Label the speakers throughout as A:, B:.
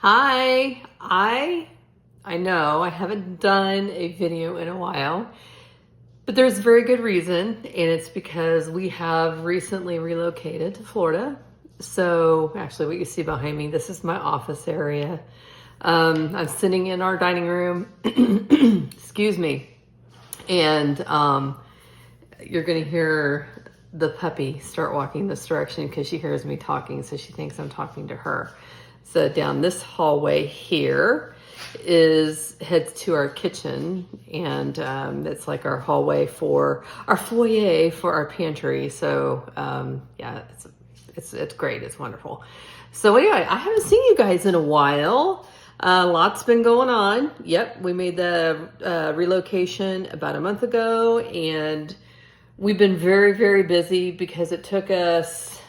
A: Hi, I know I haven't done a video in a while, but there's a very good reason, and it's because we have recently relocated to Florida. So actually what you see behind me, this is my office area. I'm sitting in our dining room, excuse me, and you're gonna hear the puppy start walking this direction because she hears me talking, so she thinks I'm talking to her. So down this hallway here heads to our kitchen, and it's like our hallway for our foyer for our pantry. So yeah, it's great. It's wonderful. So anyway, I haven't seen you guys in a while. Lots been going on. Yep, we made the relocation about a month ago, and we've been very, very busy because it took us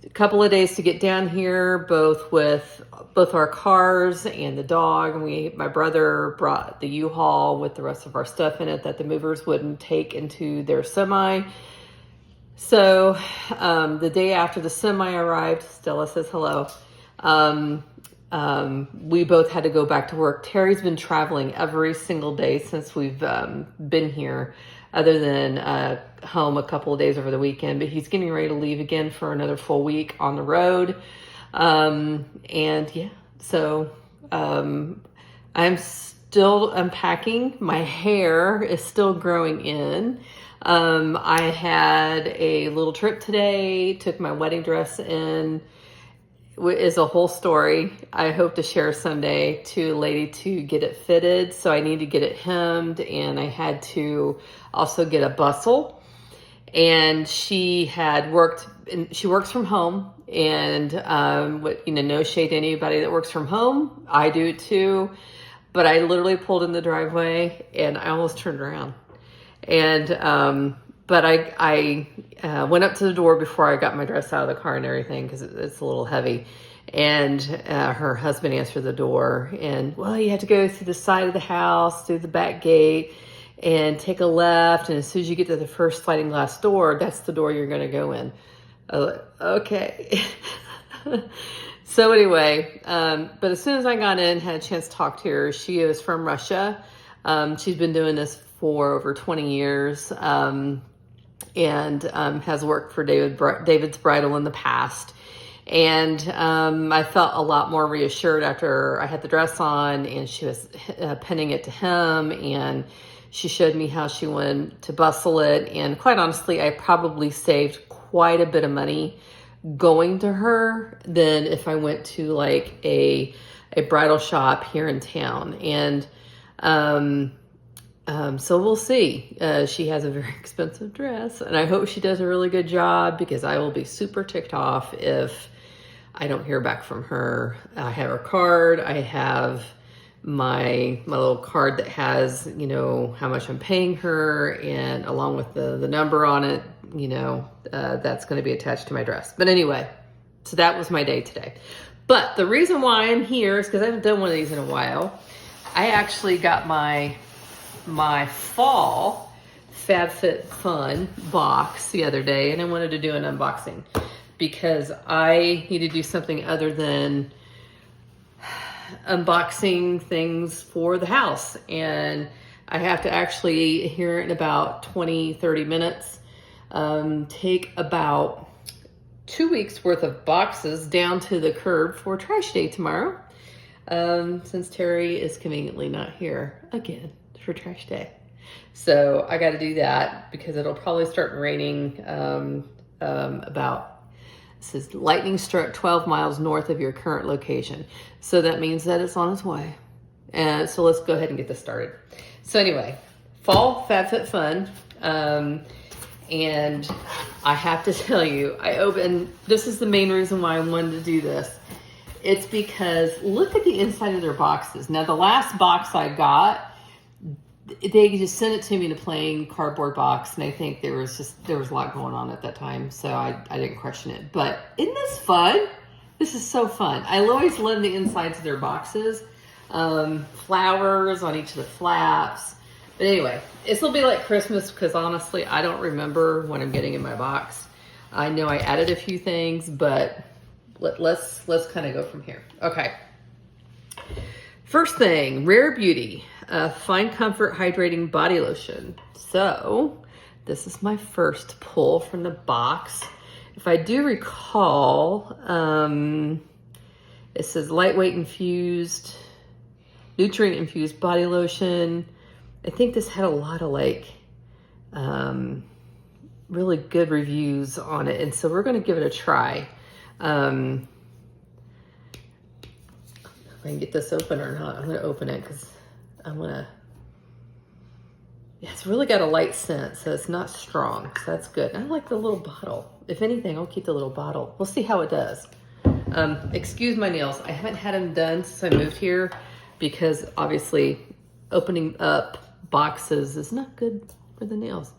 A: a couple of days to get down here, both with both our cars and the dog. And my brother brought the U-Haul with the rest of our stuff in it that the movers wouldn't take into their semi. So the day after the semi arrived, Stella says hello. We both had to go back to work. Terry's been traveling every single day since we've been here, other than home a couple of days over the weekend, but he's getting ready to leave again for another full week on the road. And yeah, so I'm still unpacking. My hair is still growing in. I had a little trip today, took my wedding dress in. Is a whole story. I hope to share someday to a lady to get it fitted. So I need to get it hemmed, and I had to also get a bustle. And she had worked, and she works from home, and no shade to anybody that works from home. I do it too. But I literally pulled in the driveway and I almost turned around. And but I went up to the door before I got my dress out of the car and everything, because it's a little heavy. And her husband answered the door, and well, you have to go through the side of the house, through the back gate, and take a left. And as soon as you get to the first sliding glass door, that's the door you're going to go in. Okay. So anyway, but as soon as I got in, had a chance to talk to her. She is from Russia. She's been doing this for over 20 years. And has worked for David's Bridal in the past. And I felt a lot more reassured after I had the dress on, and she was pinning it to him, and she showed me how she wanted to bustle it. And quite honestly, I probably saved quite a bit of money going to her than if I went to like a bridal shop here in town. And so we'll see. She has a very expensive dress, and I hope she does a really good job, because I will be super ticked off if I don't hear back from her. I have her card. I have my little card that has, how much I'm paying her, and along with the number on it, that's going to be attached to my dress. But anyway, so that was my day today. But the reason why I'm here is because I haven't done one of these in a while. I actually got my fall FabFitFun box the other day, and I wanted to do an unboxing because I need to do something other than unboxing things for the house. And I have to actually, here in about 20-30 minutes, take about 2 weeks worth of boxes down to the curb for trash day tomorrow, since Terry is conveniently not here again for trash day. So I got to do that because it'll probably start raining it says lightning struck 12 miles north of your current location. So that means that it's on its way. And so let's go ahead and get this started. So anyway, fall FabFitFun. And I have to tell you, this is the main reason why I wanted to do this. It's because look at the inside of their boxes. Now the last box I got, they just sent it to me in a plain cardboard box, and I think there was a lot going on at that time, so I didn't question it. But isn't this fun? This is so fun. I always love the insides of their boxes. Flowers on each of the flaps. But anyway, this will be like Christmas, because honestly, I don't remember what I'm getting in my box. I know I added a few things, but let's kind of go from here. Okay. First thing, Rare Beauty, Fine Comfort Hydrating Body Lotion. So this is my first pull from the box. If I do recall, it says lightweight infused, nutrient infused body lotion. I think this had a lot of like really good reviews on it. And so we're going to give it a try. If I can get this open or not, I'm going to open it because I want to. Yeah, it's really got a light scent, so it's not strong. So that's good. I like the little bottle. If anything, I'll keep the little bottle. We'll see how it does. Excuse my nails. I haven't had them done since I moved here because obviously opening up boxes is not good for the nails.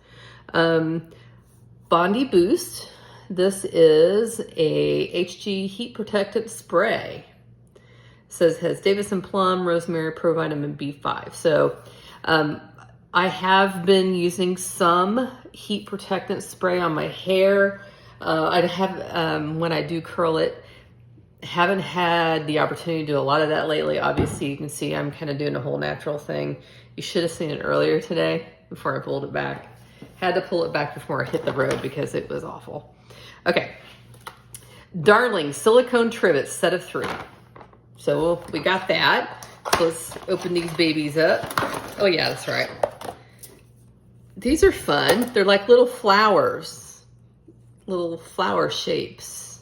A: Bondi Boost. This is a HG heat protectant spray. It says has Davison Plum, Rosemary, Provitamin B5. So I have been using some heat protectant spray on my hair. I have, when I do curl it, haven't had the opportunity to do a lot of that lately. Obviously, you can see I'm kind of doing a whole natural thing. You should have seen it earlier today before I pulled it back. Had to pull it back before I hit the road because it was awful. Okay. Darling Silicone Trivets, set of 3. So we got that. So let's open these babies up. Oh yeah, that's right. These are fun. They're like little flowers, little flower shapes.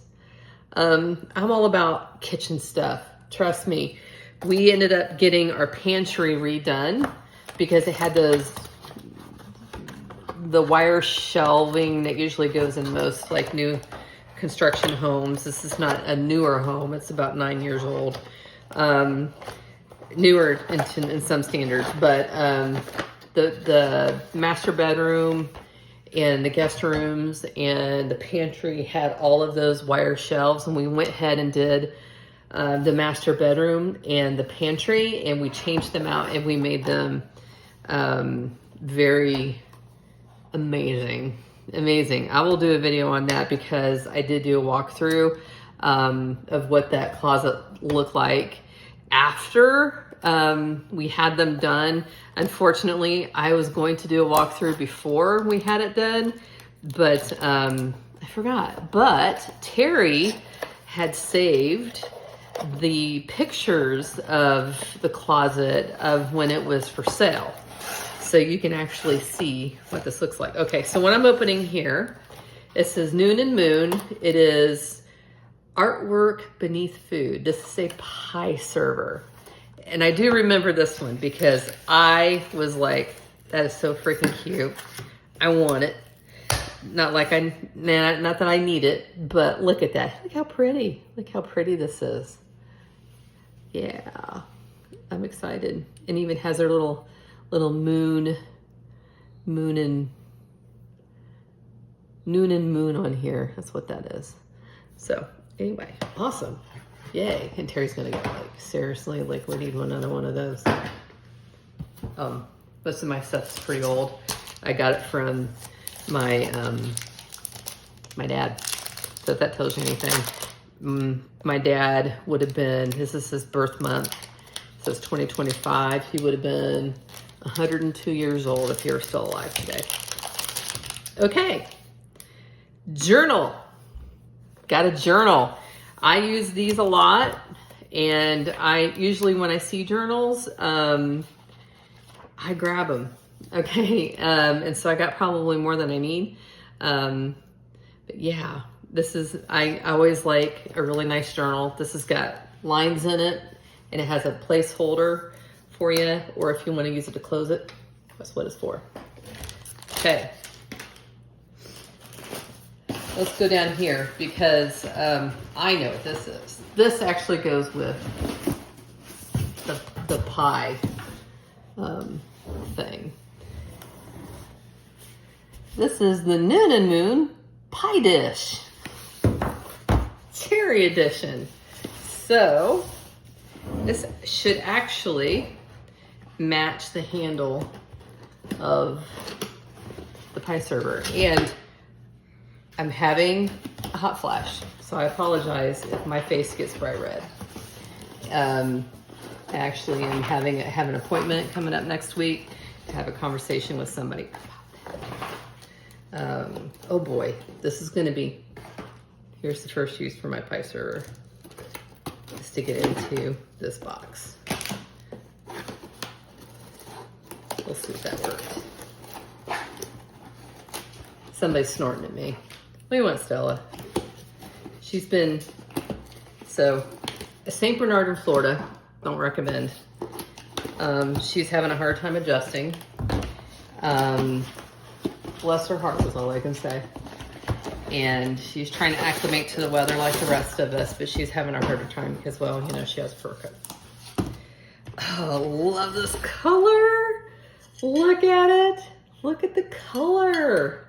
A: I'm all about kitchen stuff. Trust me. We ended up getting our pantry redone because it had the wire shelving that usually goes in most like new construction homes. This is not a newer home. It's about 9 years old. Newer in some standards, but the master bedroom and the guest rooms and the pantry had all of those wire shelves, and we went ahead and did the master bedroom and the pantry, and we changed them out and we made them very amazing. I will do a video on that because I did do a walkthrough of what that closet looked like after we had them done. Unfortunately, I was going to do a walkthrough before we had it done, but I forgot. But Terry had saved the pictures of the closet of when it was for sale. So you can actually see what this looks like. Okay, so when I'm opening here, it says Noon and Moon. It is artwork beneath food. This is a pie server. And I do remember this one because I was like, that is so freaking cute. I want it. Not that I need it, but look at that. Look how pretty. Look how pretty this is. Yeah, I'm excited. And even has their little moon and moon on here. That's what that is. So anyway, awesome. Yay. And Terry's gonna go like, seriously, like we need another one of those. Most of my stuff's pretty old. I got it from my my dad. So if that tells you anything. My dad would have been, this is his birth month. It says 2025. He would have been 102 years old if he were still alive today. Okay. Journal. Got a journal. I use these a lot, and I usually, when I see journals, I grab them. Okay. And so I got probably more than I need. But yeah, I always like a really nice journal. This has got lines in it, and it has a placeholder for you, or if you want to use it to close it, that's what it's for. Okay. Let's go down here because I know what this is. This actually goes with the pie thing. This is the Noon and Moon pie dish. Cherry edition. So this should actually match the handle of the pie server. And I'm having a hot flash, so I apologize if my face gets bright red. Actually, I'm have an appointment coming up next week to have a conversation with somebody about that. Oh boy, this is going to be. Here's the first use for my pie server. Is to get into this box. We'll see if that works. Somebody's snorting at me. What do you want, Stella? She's been, so, St. Bernard in Florida, don't recommend. She's having a hard time adjusting. Bless her heart is all I can say. And she's trying to acclimate to the weather like the rest of us, but she's having a harder time because, well, you know, she has fur coat. Oh, love this color. Look at it. Look at the color.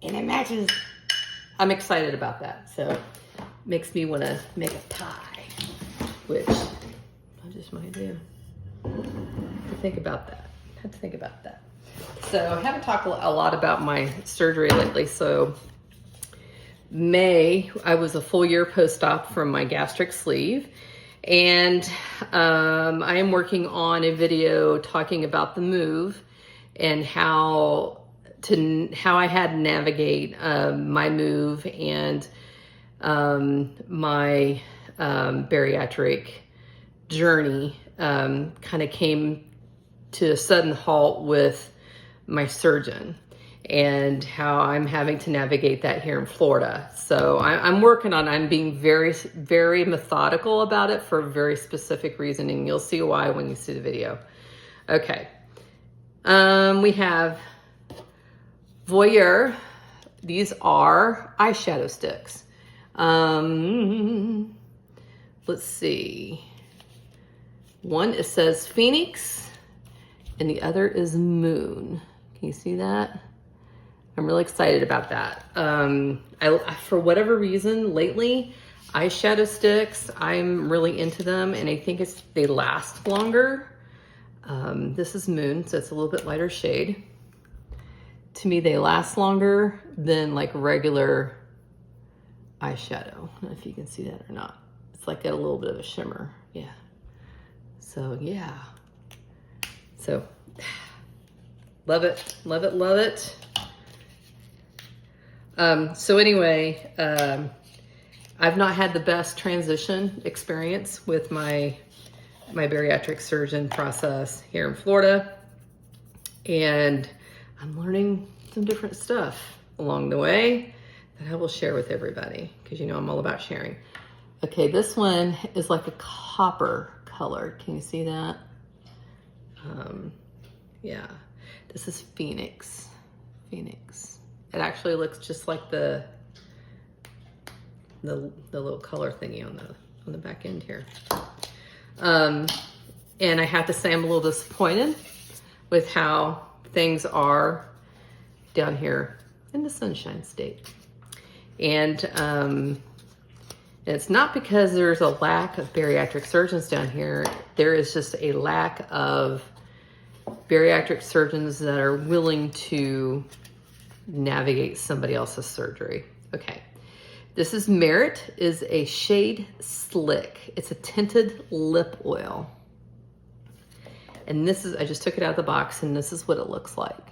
A: And it matches. I'm excited about that. So makes me want to make a pie, which I just might do. Think about that. I have to think about that. So I haven't talked a lot about my surgery lately. So May, I was a full year post-op from my gastric sleeve. And I am working on a video talking about the move and how I had to navigate my move and my bariatric journey kind of came to a sudden halt with my surgeon and how I'm having to navigate that here in Florida. So I'm working on, I'm being very, very methodical about it for a very specific reason, and you'll see why when you see the video. Okay. We have Voyeur. These are eyeshadow sticks. Let's see. One, it says Phoenix, and the other is Moon. Can you see that? I'm really excited about that. For whatever reason, lately, eyeshadow sticks, I'm really into them, and I think they last longer. This is Moon, so it's a little bit lighter shade. To me, they last longer than like regular eyeshadow. I don't know if you can see that or not. It's like got a little bit of a shimmer. Yeah. So, yeah. So, love it, love it, love it. So anyway, I've not had the best transition experience with my bariatric surgeon process here in Florida. And I'm learning some different stuff along the way that I will share with everybody because, you know, I'm all about sharing. Okay, this one is like a copper color. Can you see that? Yeah, this is Phoenix. Phoenix. It actually looks just like the little color thingy on the back end here. And I have to say I'm a little disappointed with how things are down here in the Sunshine State. And it's not because there's a lack of bariatric surgeons down here. There is just a lack of bariatric surgeons that are willing to navigate somebody else's surgery. Okay. This is Merit, is a shade Slick. It's a tinted lip oil. And this is, I just took it out of the box and this is what it looks like.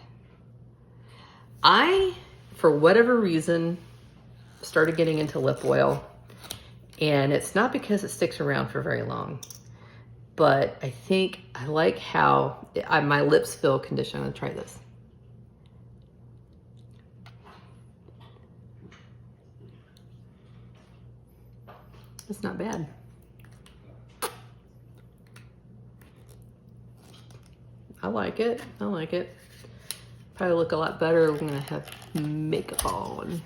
A: I, for whatever reason, started getting into lip oil, and it's not because it sticks around for very long, but I think I like how my lips feel conditioned. I'm gonna try this. It's not bad. I like it. I like it. Probably look a lot better when I have makeup on.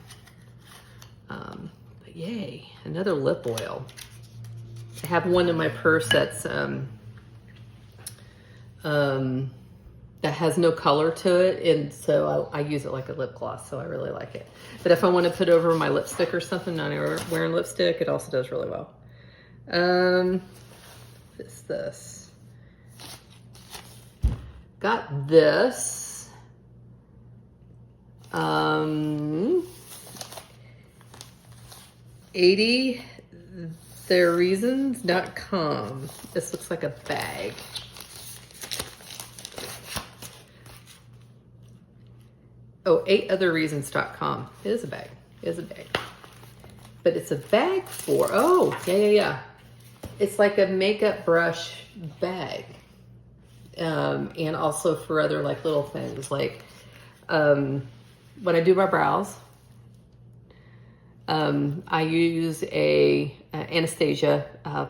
A: But yay, another lip oil. I have one in my purse that's that has no color to it, and so I use it like a lip gloss, so I really like it. But if I want to put over my lipstick or something, I'm wearing lipstick, it also does really well. What's this? Got this 80therereasons.com. This looks like a bag. Oh, 8otherreasons.com. It is a bag. It is a bag. But it's a bag for, oh, yeah. It's like a makeup brush bag. And also for other like little things, like when I do my brows, I use a Anastasia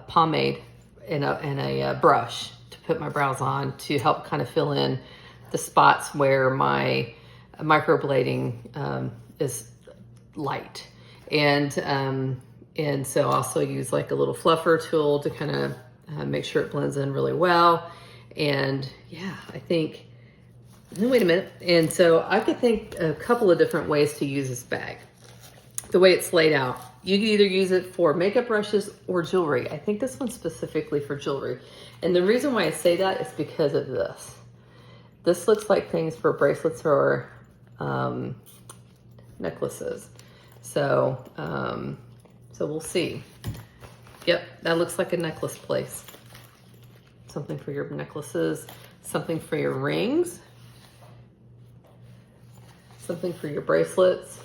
A: pomade and a brush to put my brows on to help kind of fill in the spots where my microblading is light. And so I also use like a little fluffer tool to kind of make sure it blends in really well. And yeah, I think, wait a minute. And so I could think a couple of different ways to use this bag. The way it's laid out, you can either use it for makeup brushes or jewelry. I think this one's specifically for jewelry. And the reason why I say that is because of this. This looks like things for bracelets or necklaces. So, so we'll see. Yep, that looks like a necklace place. Something for your necklaces, something for your rings, something for your bracelets.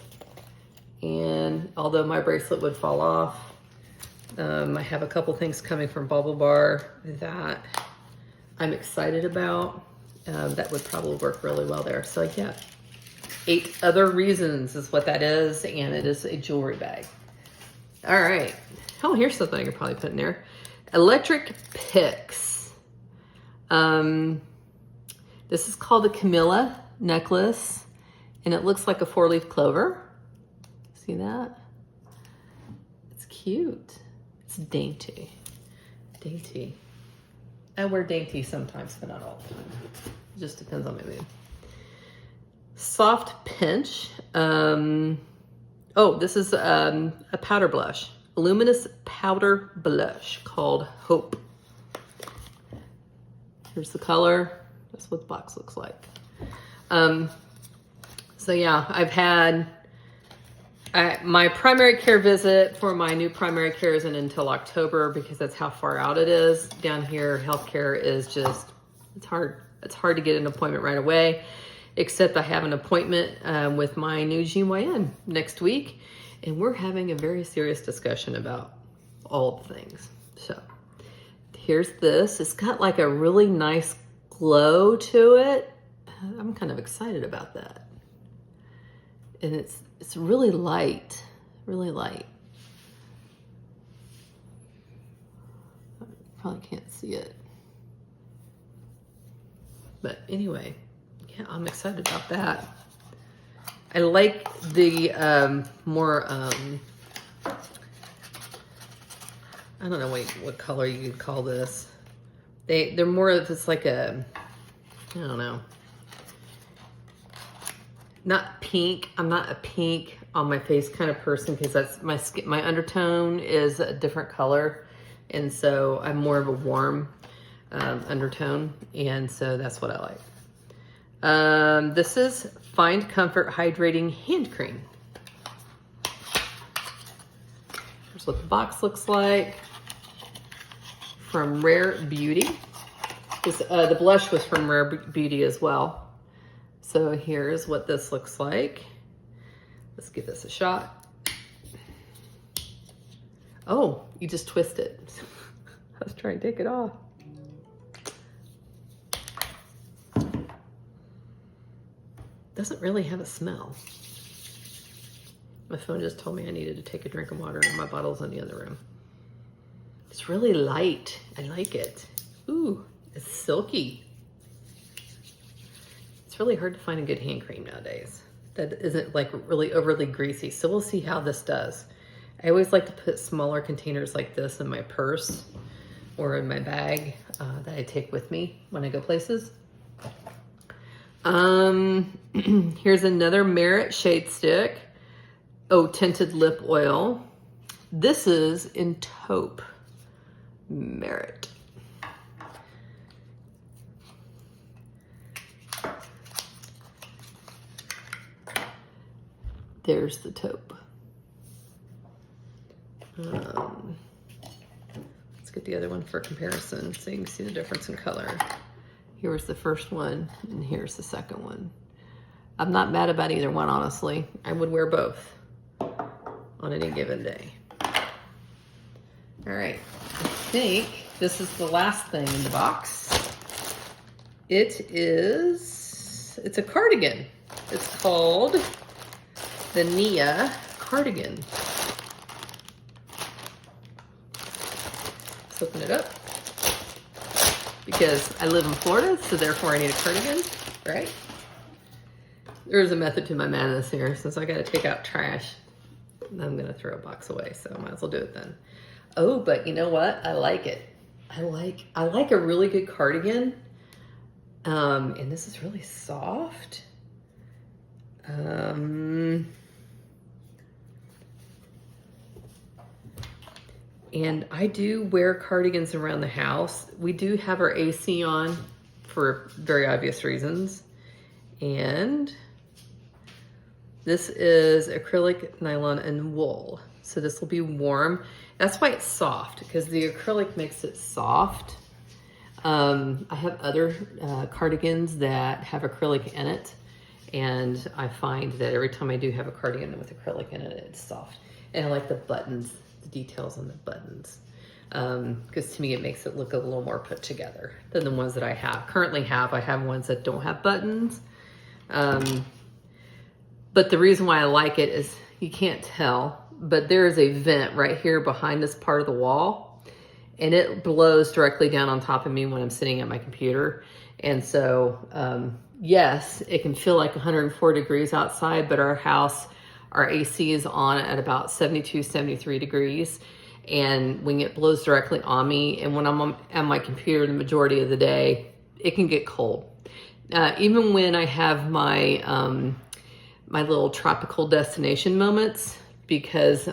A: And although my bracelet would fall off, I have a couple things coming from Bubble Bar that I'm excited about. That would probably work really well there. So yeah, 8 Other Reasons is what that is, and it is a jewelry bag. All right. Oh, here's something I could probably put in there. Electric Picks. This is called the Camilla necklace, and it looks like a 4-leaf clover. See that? It's cute. It's dainty. Dainty. I wear dainty sometimes, but not all the time. It just depends on my mood. Soft Pinch. Oh, this is a powder blush. A luminous powder blush called Hope. Here's the color. That's what the box looks like. So yeah, I've had my primary care visit for my new primary care isn't until October because that's how far out it is. Down here, healthcare is just, it's hard to get an appointment right away, except I have an appointment with my new GYN next week, and we're having a very serious discussion about all the things. So here's this. It's got like a really nice glow to it. I'm kind of excited about that. And it's really light, really light. Probably can't see it. But anyway, yeah, I'm excited about that. I like the more, I don't know what color you could call this. They're more of, it's like a, I don't know. Not pink. I'm not a pink on my face kind of person because that's my skin. My undertone is a different color. And so I'm more of a warm undertone. And so that's what I like. This is Find Comfort Hydrating Hand Cream. Here's what the box looks like. From Rare Beauty. The blush was from Rare Beauty as well. So here's what this looks like. Let's give this a shot. Oh, you just twist it. I was trying to take it off. Doesn't really have a smell. My phone just told me I needed to take a drink of water and my bottle's in the other room. It's really light. I like it. Ooh, it's silky. It's really hard to find a good hand cream nowadays that isn't like really overly greasy. So we'll see how this does. I always like to put smaller containers like this in my purse or in my bag that I take with me when I go places. Here's another Merit Shade Stick. Oh, tinted lip oil. This is in taupe. Merit. there's the taupe. Let's get the other one for comparison so you can see the difference in color. Here's the first one, and here's the second one. I'm not mad about either one, honestly. I would wear both on any given day. All right, I think this is the last thing in the box. It's a cardigan. It's called the Nia cardigan. Let's open it up. Because I live in Florida, so therefore I need a cardigan, right? There's a method to my madness here. Since I gotta take out trash, I'm gonna throw a box away, so I might as well do it then. Oh, but you know what? I like it. I like a really good cardigan. And this is really soft. And I do wear cardigans around the house. We do have our AC on for very obvious reasons. And this is acrylic, nylon, and wool. So this will be warm. That's why it's soft, because the acrylic makes it soft. I have other cardigans that have acrylic in it. And I find that every time I do have a cardigan with acrylic in it, it's soft. And I like the buttons, the details on the buttons. Because to me, it makes it look a little more put together than the ones that I currently have. I have ones that don't have buttons. But the reason why I like it is, you can't tell, but there is a vent right here behind this part of the wall, and it blows directly down on top of me when I'm sitting at my computer. And so, yes, it can feel like 104 degrees outside, but our AC is on at about 72, 73 degrees. And when it blows directly on me, and when I'm at my computer the majority of the day, it can get cold. Even when I have my my little tropical destination moments, because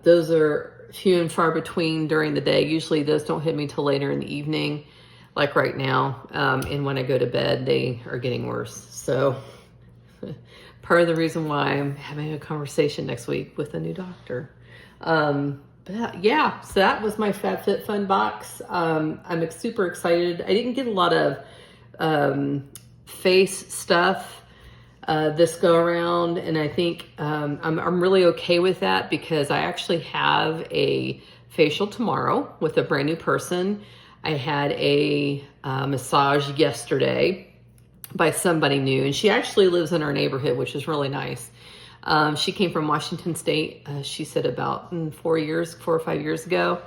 A: those are few and far between during the day. Usually those don't hit me till later in the evening, like right now. And when I go to bed, they are getting worse. So part of the reason why I'm having a conversation next week with a new doctor. But yeah, so that was my FabFitFun box. I'm super excited. I didn't get a lot of face stuff this go around, and I think I'm really okay with that, because I actually have a facial tomorrow with a brand new person. I had a massage yesterday by somebody new, and she actually lives in our neighborhood, which is really nice. She came from Washington State, she said about 4 or 5 years ago.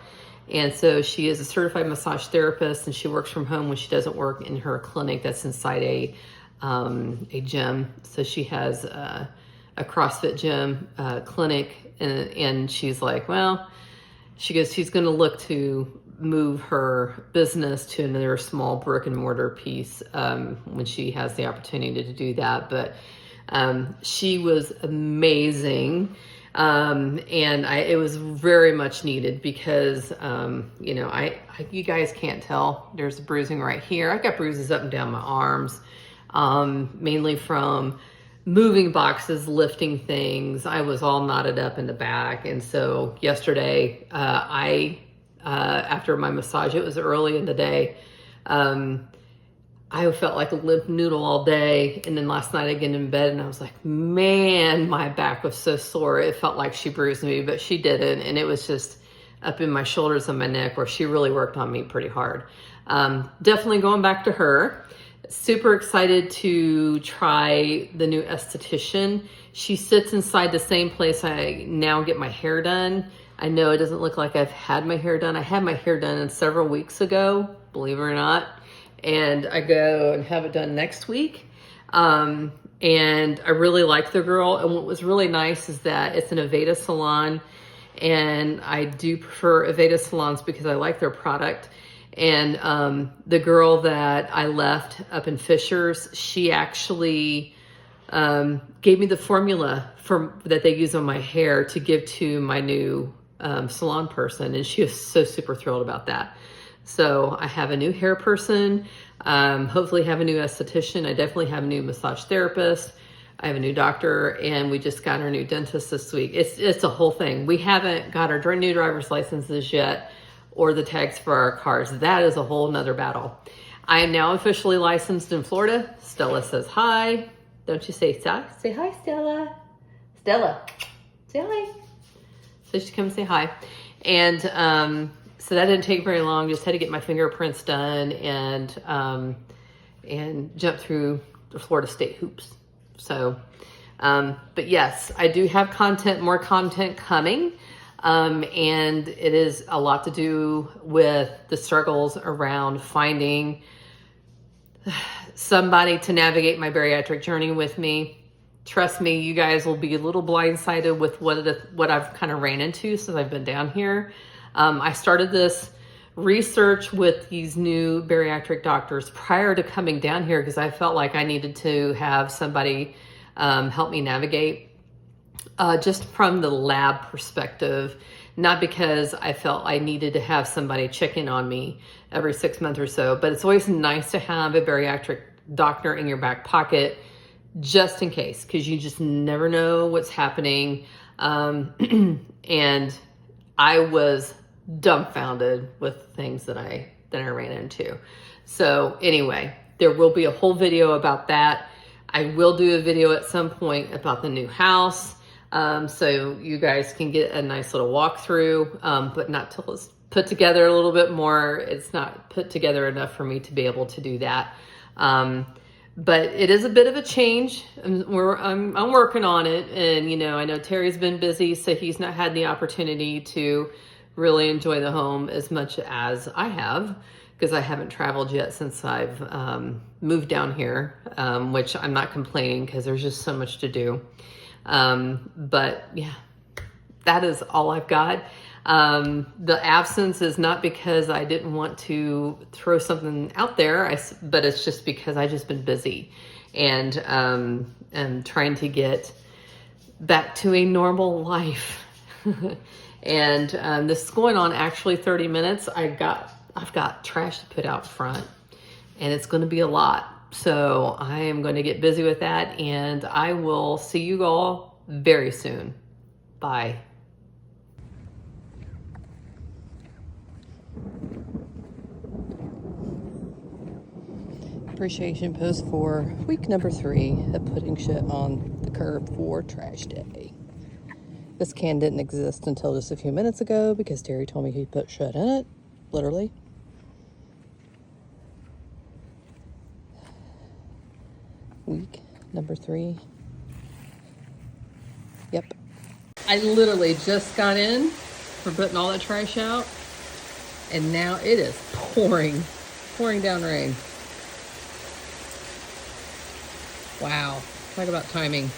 A: And so she is a certified massage therapist, and she works from home when she doesn't work in her clinic that's inside a gym. So she has a CrossFit gym clinic, and she's like, well, she goes, she's going to look to move her business to another small brick and mortar piece when she has the opportunity to do that. But she was amazing. And it was very much needed, because, you know, you guys can't tell, there's bruising right here. I've got bruises up and down my arms, mainly from moving boxes, lifting things. I was all knotted up in the back. And so yesterday, after my massage, it was early in the day, I felt like a limp noodle all day. And then last night I get in bed and I was like, man, my back was so sore. It felt like she bruised me, but she didn't. And it was just up in my shoulders and my neck, where she really worked on me pretty hard. Definitely going back to her. Super excited to try the new esthetician. She sits inside the same place I now get my hair done. I know it doesn't look like I've had my hair done. I had my hair done several weeks ago, believe it or not. And I go and have it done next week. And I really like the girl. And what was really nice is that it's an Aveda salon. And I do prefer Aveda salons because I like their product. And the girl that I left up in Fishers, she actually gave me the formula that they use on my hair to give to my new salon person. And she was so super thrilled about that. So I have a new hair person, hopefully have a new esthetician. I definitely have a new massage therapist. I have a new doctor, and we just got our new dentist this week. It's a whole thing. We haven't got our new driver's licenses yet or the tags for our cars. That is a whole nother battle. I am now officially licensed in Florida. Stella says hi. Don't you say hi? Say hi, Stella. Stella, say hi. So she come say hi. And so that didn't take very long. Just had to get my fingerprints done and jump through the Florida State hoops. So, but yes, I do have more content coming. And it is a lot to do with the struggles around finding somebody to navigate my bariatric journey with me. Trust me, you guys will be a little blindsided with what I've kind of ran into since I've been down here. I started this research with these new bariatric doctors prior to coming down here because I felt like I needed to have somebody help me navigate just from the lab perspective, not because I felt I needed to have somebody check in on me every 6 months or so, but it's always nice to have a bariatric doctor in your back pocket just in case, because you just never know what's happening. And I was dumbfounded with things that I ran into. So anyway, there will be a whole video about that. I will do a video at some point about the new house, so you guys can get a nice little walkthrough, but not till it's put together a little bit more. It's not put together enough for me to be able to do that. But it is a bit of a change. I'm working on it, and I know Terry's been busy, so he's not had the opportunity to really enjoy the home as much as I have, because I haven't traveled yet since I've moved down here, which I'm not complaining because there's just so much to do. But yeah, that is all I've got. The absence is not because I didn't want to throw something out there, but it's just because I just been busy and am trying to get back to a normal life. And this is going on actually 30 minutes. I've got trash to put out front, and it's going to be a lot. So I am going to get busy with that, and I will see you all very soon. Bye. Appreciation post for week number 3 of putting shit on the curb for trash day. This can didn't exist until just a few minutes ago because Terry told me he put shit in it, literally. Week number 3. Yep. I literally just got in for putting all that trash out, and now it is pouring down rain. Wow, talk about timing.